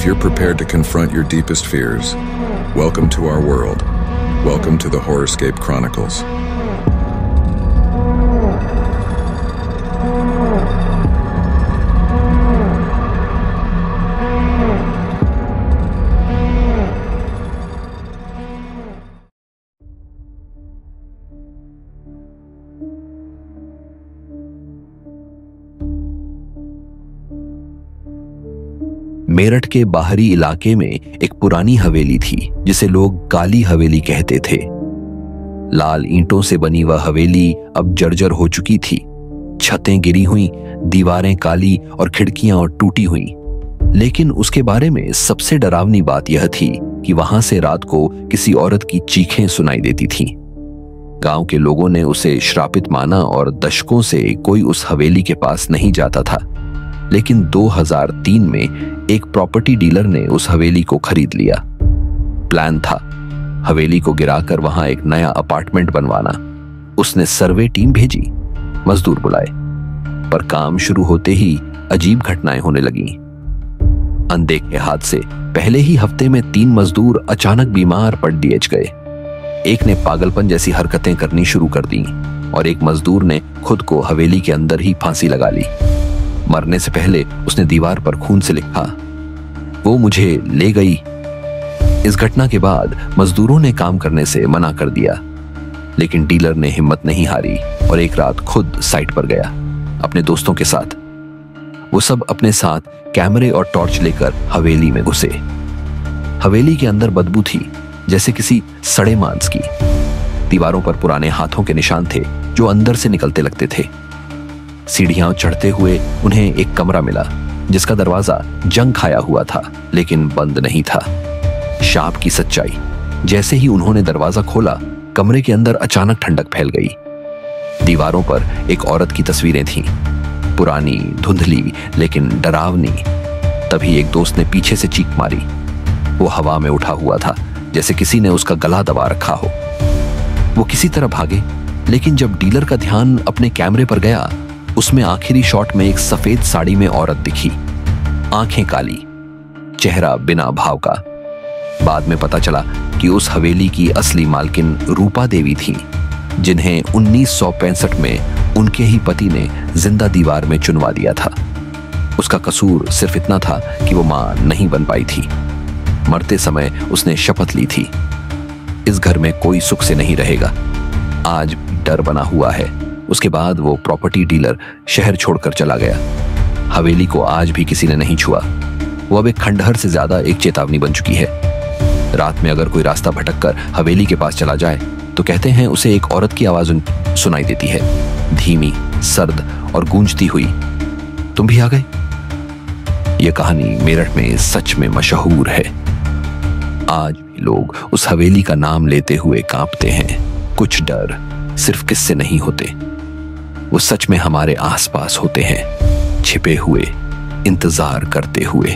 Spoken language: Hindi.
If you're prepared to confront your deepest fears, welcome to our world. Welcome to the Horrorscape Chronicles. Meerut के बाहरी इलाके में एक पुरानी हवेली थी जिसे लोग काली हवेली कहते थे। लाल ईंटों से बनी वह हवेली अब जर्जर हो चुकी थी। छतें गिरी हुई, दीवारें काली और खिड़कियां और टूटी हुई। लेकिन उसके बारे में सबसे डरावनी बात यह थी कि वहां से रात को किसी औरत की चीखें सुनाई देती थीं। गांव के लोगों ने उसे श्रापित माना और दशकों से कोई उस हवेली के पास नहीं जाता था। लेकिन 2003 में एक प्रॉपर्टी डीलर ने उस हवेली को खरीद लिया। प्लान था हवेली को गिराकर वहां एक नया अपार्टमेंट बनवाना। उसने सर्वे टीम भेजी, मजदूर बुलाए, पर काम शुरू होते ही अजीब घटनाएं होने लगीं। अनदेखे हादसे। पहले ही हफ्ते में 3 मजदूर अचानक बीमार पड़ दिए गए। एक ने पागलपन जैसी हरकतें करनी शुरू कर दी और एक मजदूर ने खुद को हवेली के अंदर ही फांसी लगा ली। मरने से पहले उसने दीवार पर खून से लिखा, वो मुझे ले गई। इस घटना के बाद मजदूरों ने काम करने से मना कर दिया, लेकिन डीलर ने हिम्मत नहीं हारी और एक रात खुद साइट पर गया अपने दोस्तों के साथ। वो सब अपने साथ कैमरे और टॉर्च लेकर हवेली में घुसे। हवेली के अंदर बदबू थी जैसे किसी सड़े मांस की। दीवारों पर पुराने हाथों के निशान थे जो अंदर से निकलते लगते थे। सीढ़ियां चढ़ते हुए उन्हें एक कमरा मिला जिसका दरवाजा जंग खाया हुआ था लेकिन बंद नहीं था। शाप की सच्चाई। जैसे ही उन्होंने दरवाजा खोला, कमरे के अंदर अचानक ठंडक फैल गई। दीवारों पर एक औरत की तस्वीरें थीं, पुरानी, धुंधली लेकिन डरावनी। तभी एक दोस्त ने पीछे से चीख मारी। वो हवा में उठा हुआ था जैसे किसी ने उसका गला दबा रखा हो। वो किसी तरह भागे, लेकिन जब डीलर का ध्यान अपने कैमरे पर गया, उसमें आखिरी शॉट में एक सफेद साड़ी में औरत दिखी। आंखें काली, चेहरा बिना भाव का। बाद में पता चला कि उस हवेली की असली मालकिन रूपा देवी थी, जिन्हें 1965 में उनके ही पति ने जिंदा दीवार में चुनवा दिया था। उसका कसूर सिर्फ इतना था कि वो मां नहीं बन पाई थी। मरते समय उसने शपथ ली थी, इस घर में कोई सुख से नहीं रहेगा। आज भी डर बना हुआ है। उसके बाद वो प्रॉपर्टी डीलर शहर छोड़कर चला गया। हवेली को आज भी किसी ने नहीं छुआ। वो अब एक खंडहर से ज्यादा एक चेतावनी बन चुकी है। रात में अगर कोई रास्ता भटककर हवेली के पास चला जाए तो कहते हैं उसे एक औरत की आवाज सुनाई देती है, धीमी, सर्द और गूंजती हुई। तुम भी आ गए? यह कहानी मेरठ में सच में मशहूर है। आज भी लोग उस हवेली का नाम लेते हुए कांपते हैं। कुछ डर सिर्फ किस्से नहीं होते, वो सच में हमारे आसपास होते हैं, छिपे हुए, इंतजार करते हुए।